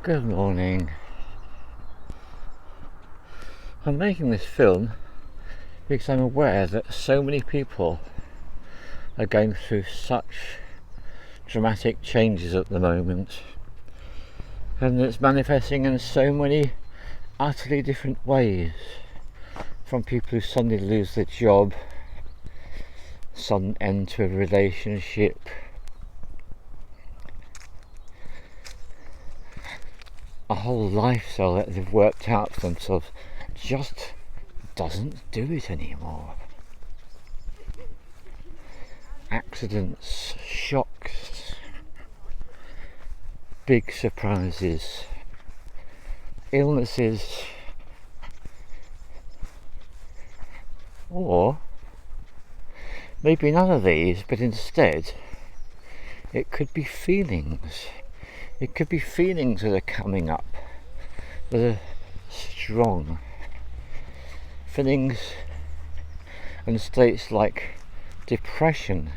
Good morning. I'm making this film because I'm aware that so many people are going through such dramatic changes at the moment, and it's manifesting in so many utterly different ways, from people who suddenly lose their job, sudden end to a relationship, a whole lifestyle that they've worked out for themselves just doesn't do it anymore. Accidents, shocks, big surprises, illnesses, or maybe none of these, but instead it could be feelings. It could be feelings that are coming up that are strong. Feelings and states like depression,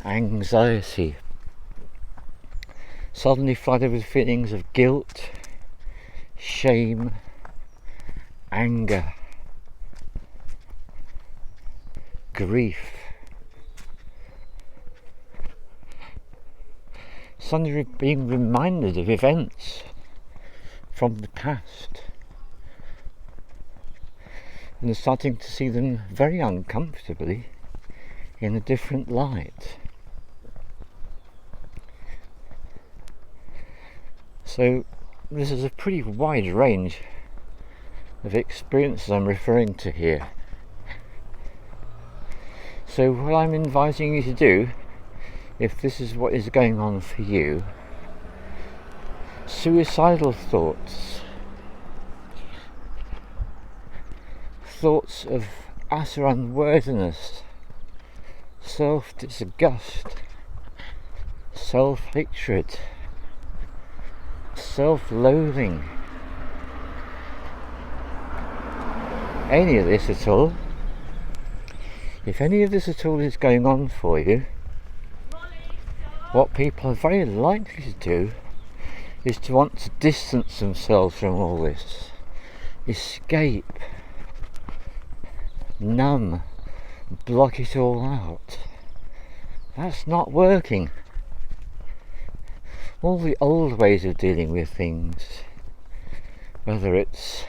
anxiety, suddenly flooded with feelings of guilt, shame, anger, grief. Suddenly being reminded of events from the past and starting to see them very uncomfortably in a different light. So this is a pretty wide range of experiences I'm referring to here. So what I'm inviting you to do, if this is what is going on for you, suicidal thoughts, thoughts of utter unworthiness, self-disgust, self-hatred, self-loathing, any of this at all, if any of this at all is going on for you, what people are very likely to do is to want to distance themselves from all this, escape, numb, block it all out. That's not working. All the old ways of dealing with things, whether it's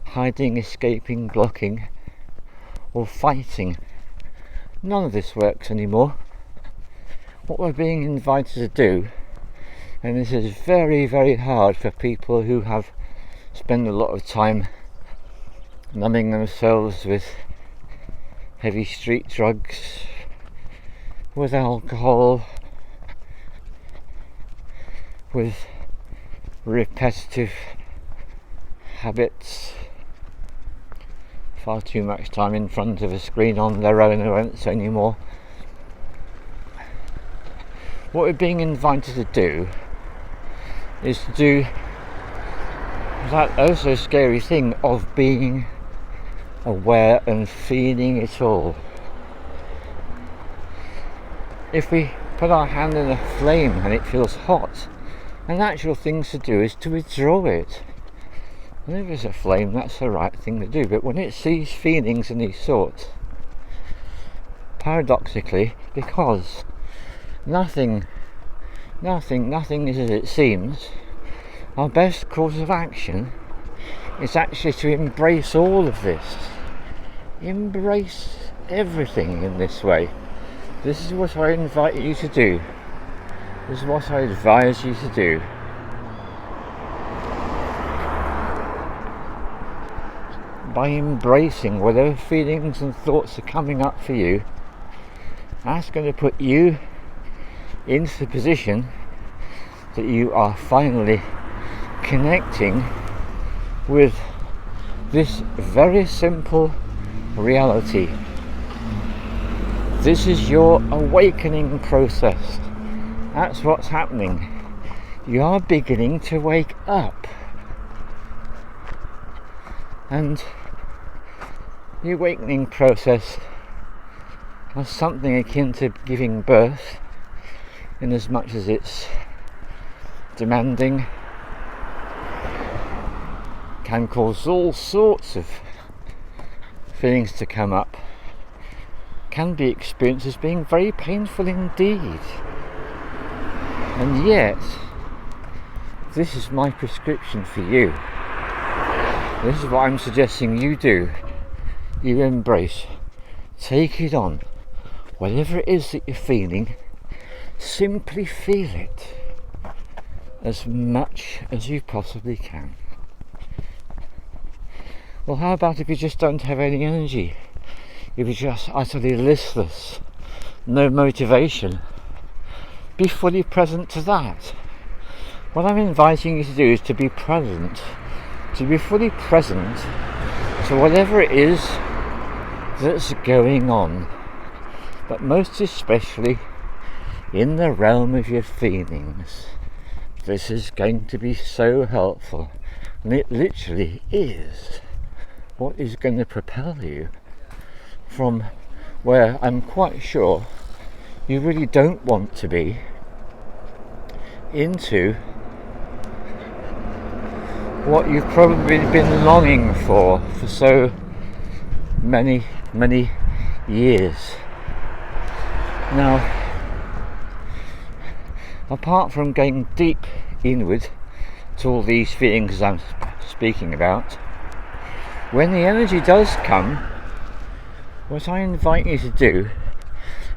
hiding, escaping, blocking, or fighting, none of this works anymore. What we're being invited to do, and this is very, very hard for people who have spent a lot of time numbing themselves with heavy street drugs, with alcohol, with repetitive habits, far too much time in front of a screen on their own who won't say anymore. What we're being invited to do is to do that also scary thing of being aware and feeling it all. If we put our hand in a flame and it feels hot, the natural thing to do is to withdraw it. And if it's a flame, that's the right thing to do. But when it sees feelings in these sorts, paradoxically, because nothing is as it seems, our best course of action is actually to embrace all of this. Embrace everything in this way. This is what I invite you to do. This is what I advise you to do. By embracing whatever feelings and thoughts are coming up for you, that's going to put you into the position that you are finally connecting with this very simple reality. This is your awakening process. That's what's happening. You are beginning to wake up. And the awakening process is something akin to giving birth, in as much as it's demanding, can cause all sorts of feelings to come up, can be experienced as being very painful indeed. And yet, this is my prescription for you. This is what I'm suggesting you do. You embrace, take it on. Whatever it is that you're feeling, simply feel it as much as you possibly can. Well, how about if you just don't have any energy? If you're just utterly listless, no motivation? Be fully present to that. What I'm inviting you to do is to be present, to be fully present to whatever it is that's going on, but most especially in the realm of your feelings. This is going to be so helpful, and it literally is what is going to propel you from where I'm quite sure you really don't want to be into what you've probably been longing for so many years. Now, apart from going deep inward to all these feelings I'm speaking about, when the energy does come, what I invite you to do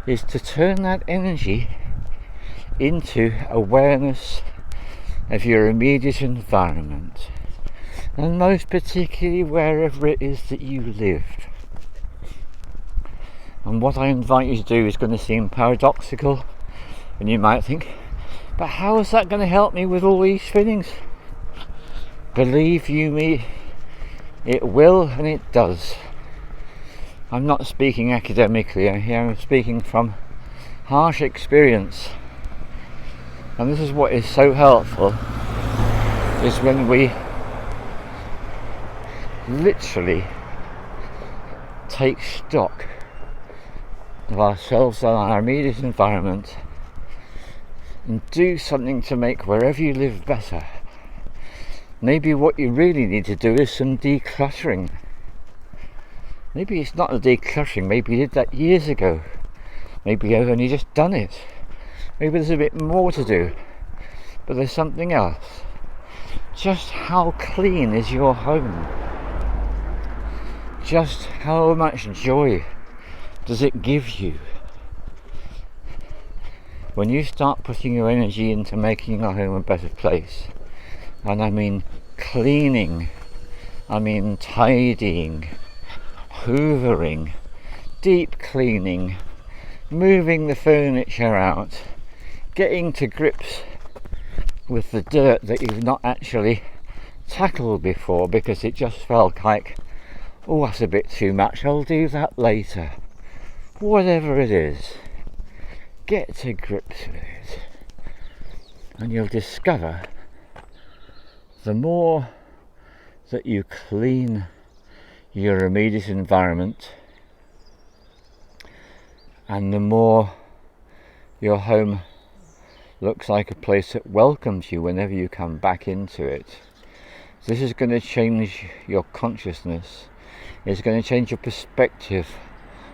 is to turn that energy into awareness of your immediate environment, and most particularly wherever it is that you live. And what I invite you to do is going to seem paradoxical, and you might think, but how is that going to help me with all these feelings? Believe you me, it will, and it does. I'm not speaking academically here, I'm speaking from harsh experience. And this is what is so helpful, is when we literally take stock of ourselves and our immediate environment and do something to make wherever you live better. Maybe what you really need to do is some decluttering. Maybe it's not a decluttering, maybe you did that years ago. Maybe you've only just done it. Maybe there's a bit more to do, but there's something else. Just how clean is your home? Just how much joy does it give you? When you start putting your energy into making your home a better place, and I mean cleaning, I mean tidying, hoovering, deep cleaning, moving the furniture out, getting to grips with the dirt that you've not actually tackled before because it just felt like, oh, that's a bit too much, I'll do that later. Whatever it is, get to grips with it, and you'll discover the more that you clean your immediate environment, and the more your home looks like a place that welcomes you whenever you come back into it. This is going to change your consciousness. It's going to change your perspective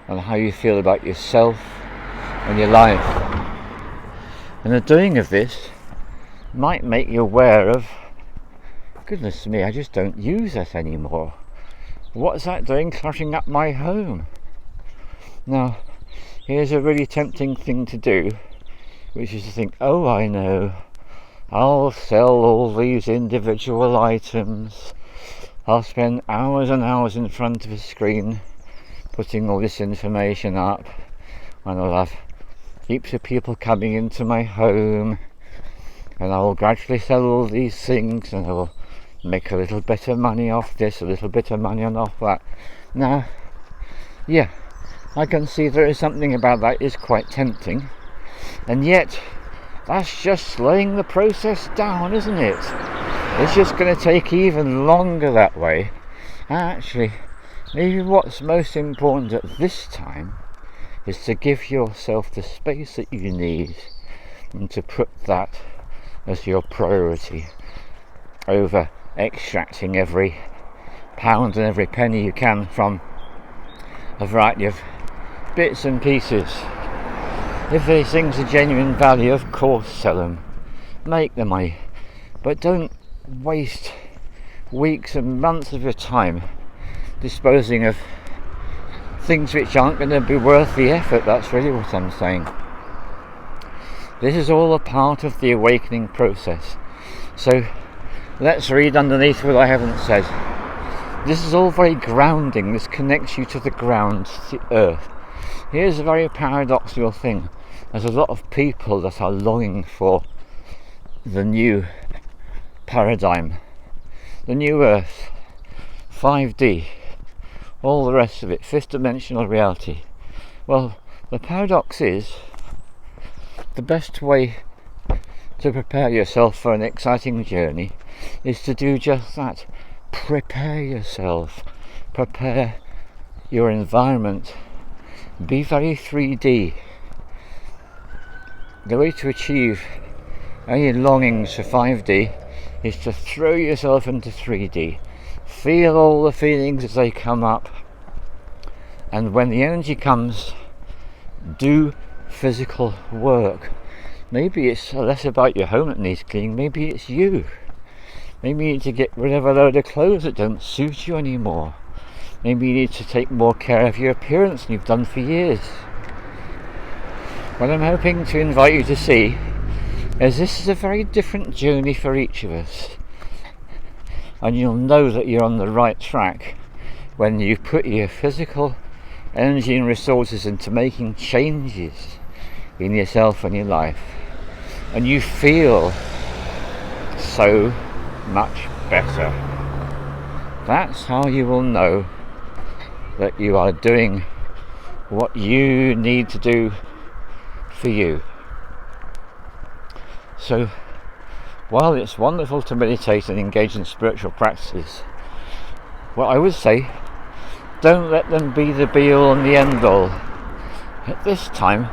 on how you feel about yourself and your life. And the doing of this might make you aware of, goodness me, I just don't use that anymore. What's that doing cluttering up my home? Now, here's a really tempting thing to do, which is to think, oh, I know, I'll sell all these individual items, I'll spend hours and hours in front of a screen putting all this information up, and I'll have heaps of people coming into my home, and I will gradually sell all these things, and I will make a little bit of money off this, a little bit of money off that. Now, yeah, I can see there is something about that is quite tempting, and yet that's just slowing the process down, isn't it? It's just going to take even longer that way. Actually, maybe what's most important at this time is to give yourself the space that you need, and to put that as your priority over extracting every pound and every penny you can from a variety of bits and pieces. If these things are genuine value, of course sell them, make the money, but don't waste weeks and months of your time disposing of things which aren't going to be worth the effort. That's really what I'm saying. This is all a part of the awakening process. So let's read underneath what I haven't said. This is all very grounding. This connects you to the ground, to the earth. Here's a very paradoxical thing. There's a lot of people that are longing for the new paradigm, the new earth, 5D, all the rest of it, fifth dimensional reality. Well, the paradox is the best way to prepare yourself for an exciting journey is to do just that. Prepare yourself, prepare your environment, be very 3D. The way to achieve any longings for 5D is to throw yourself into 3D. Feel all the feelings as they come up, and when the energy comes, do physical work. Maybe it's less about your home that needs cleaning, maybe it's you. Maybe you need to get rid of a load of clothes that don't suit you anymore. Maybe you need to take more care of your appearance than you've done for years. What I'm hoping to invite you to see is this is a very different journey for each of us. And you'll know that you're on the right track when you put your physical energy and resources into making changes in yourself and your life. And you feel so much better. That's how you will know that you are doing what you need to do for you. So while it's wonderful to meditate and engage in spiritual practices, what I would say, don't let them be the be all and the end all. At this time,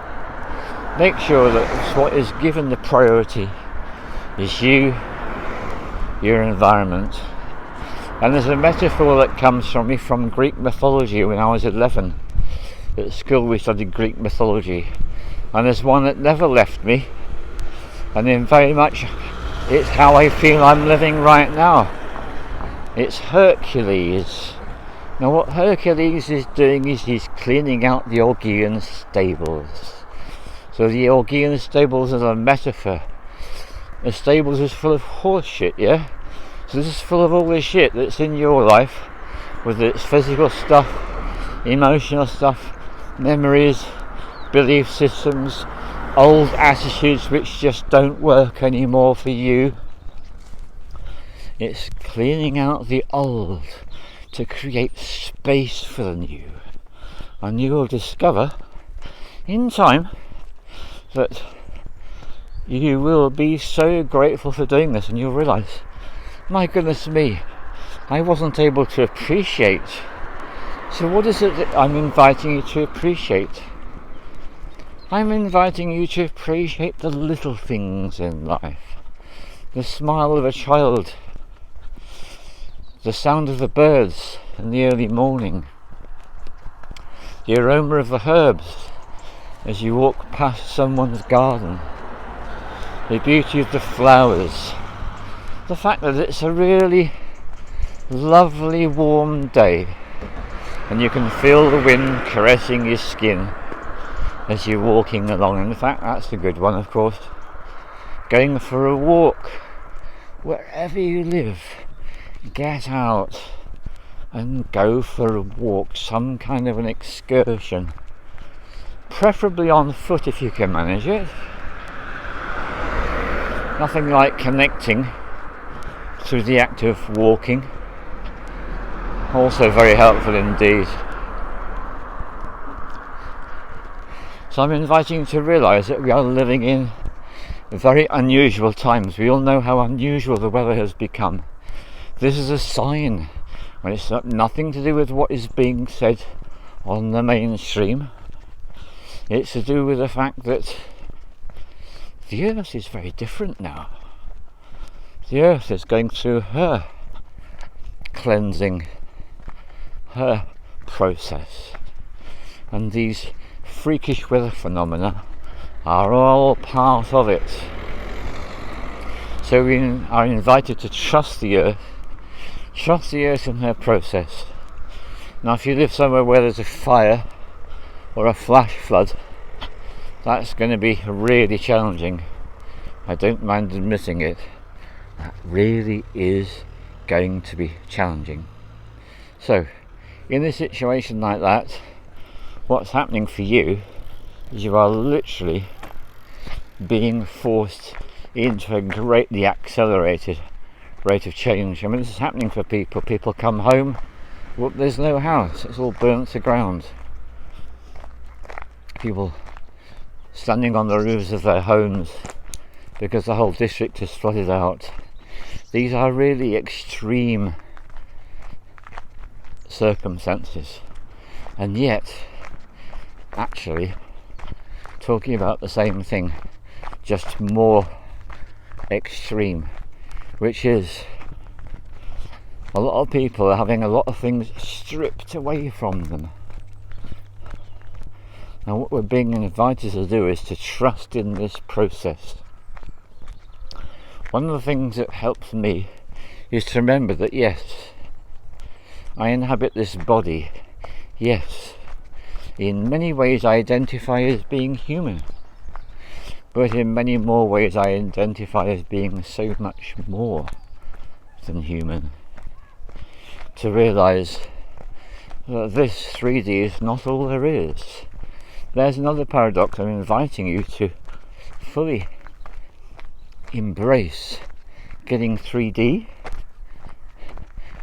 make sure that what is given the priority is you, your environment. And there's a metaphor that comes from me from Greek mythology. When I was 11 at school we studied Greek mythology, and there's one that never left me, and then very much it's how I feel I'm living right now. It's Hercules. Now what Hercules is doing is he's cleaning out the Augean stables. So the Augean stables is a metaphor. The stables is full of horse shit, yeah? So this is full of all the shit that's in your life, whether it's physical stuff, emotional stuff, memories, belief systems, old attitudes which just don't work anymore for you. It's cleaning out the old to create space for the new. And you will discover in time that you will be so grateful for doing this, and you'll realise, my goodness me, I wasn't able to appreciate. So what is it that I'm inviting you to appreciate? I'm inviting you to appreciate the little things in life. The smile of a child, the sound of the birds in the early morning, the aroma of the herbs as you walk past someone's garden, the beauty of the flowers, the fact that it's a really lovely warm day and you can feel the wind caressing your skin as you're walking along. And in fact, that's a good one, of course. Going for a walk, wherever you live, get out and go for a walk, some kind of an excursion, preferably on foot if you can manage it. Nothing like connecting through the act of walking. Also very helpful indeed. So I'm inviting you to realise that we are living in very unusual times. We all know how unusual the weather has become. This is a sign, when it's nothing to do with what is being said on the mainstream. It's to do with the fact that the earth is very different now. the earth is going through her cleansing, her process, and these freakish weather phenomena are all part of it. So we are invited to trust the earth in her process. Now if you live somewhere where there's a fire or a flash flood, that's going to be really challenging. I don't mind admitting it. That really is going to be challenging. So in a situation like that, what's happening for you is you are literally being forced into a greatly accelerated rate of change. I mean, this is happening for people. People come home, well, there's no house, it's all burnt to ground. People standing on the roofs of their homes because the whole district is flooded out. These are really extreme circumstances, and yet actually talking about the same thing, just more extreme, which is a lot of people are having a lot of things stripped away from them. Now what we're being invited to do is to trust in this process. One of the things that helps me is to remember that yes, I inhabit this body. Yes, in many ways I identify as being human, but in many more ways I identify as being so much more than human. To realise that this 3D is not all there is. There's another paradox. I'm inviting you to fully embrace getting 3D,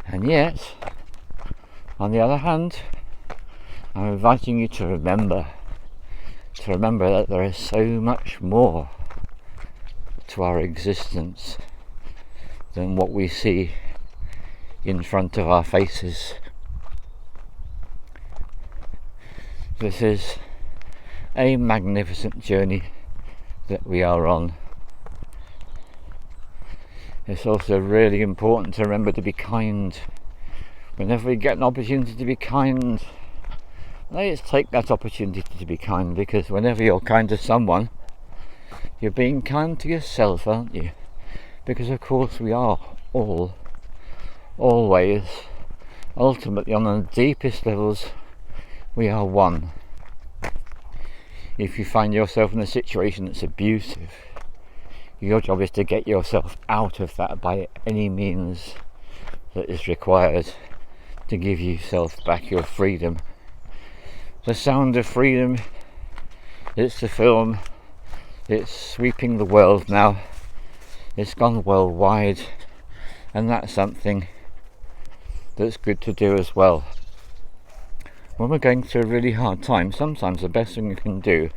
and yet on the other hand I'm inviting you to remember that there is so much more to our existence than what we see in front of our faces. This is a magnificent journey that we are on. It's also really important to remember to be kind. Whenever we get an opportunity to be kind, let's take that opportunity to be kind, because whenever you're kind to someone, you're being kind to yourself, aren't you? Because of course we are all, always, ultimately on the deepest levels, we are one. If you find yourself in a situation that's abusive, your job is to get yourself out of that by any means that is required to give yourself back your freedom. The Sound of Freedom, it's the film, it's sweeping the world now, it's gone worldwide, and that's something that's good to do as well. When we're going through a really hard time, sometimes the best thing we can do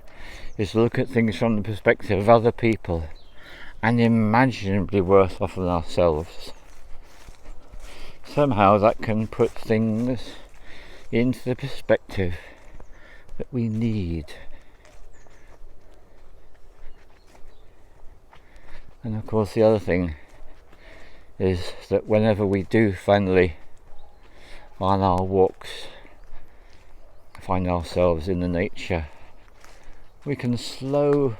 is look at things from the perspective of other people, unimaginably worse off than ourselves. Somehow that can put things into the perspective that we need. And of course the other thing is that whenever we do finally on our walks find ourselves in the nature, we can slow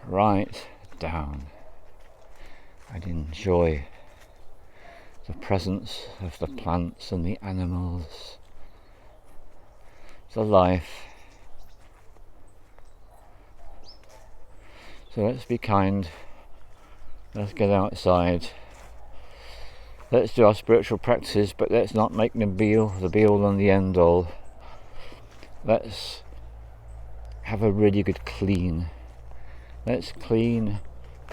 right down and enjoy the presence of the plants and the animals, the life. So let's be kind, let's get outside, let's do our spiritual practices, but let's not make them the be all and the end all. Let's have a really good clean. Let's clean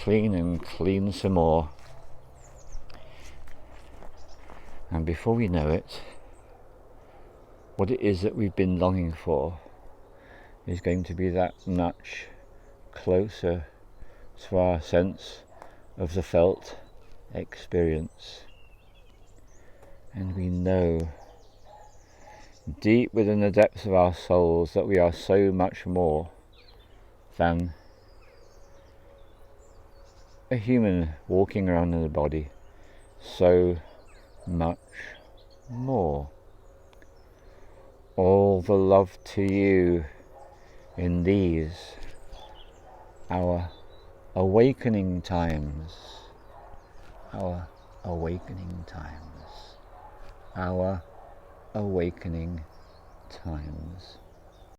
and clean some more. And before we know it, what it is that we've been longing for is going to be that much closer to our sense of the felt experience. And we know deep within the depths of our souls that we are so much more than a human walking around in a body, so much more. All the love to you in these, our awakening times, our awakening times, our awakening times.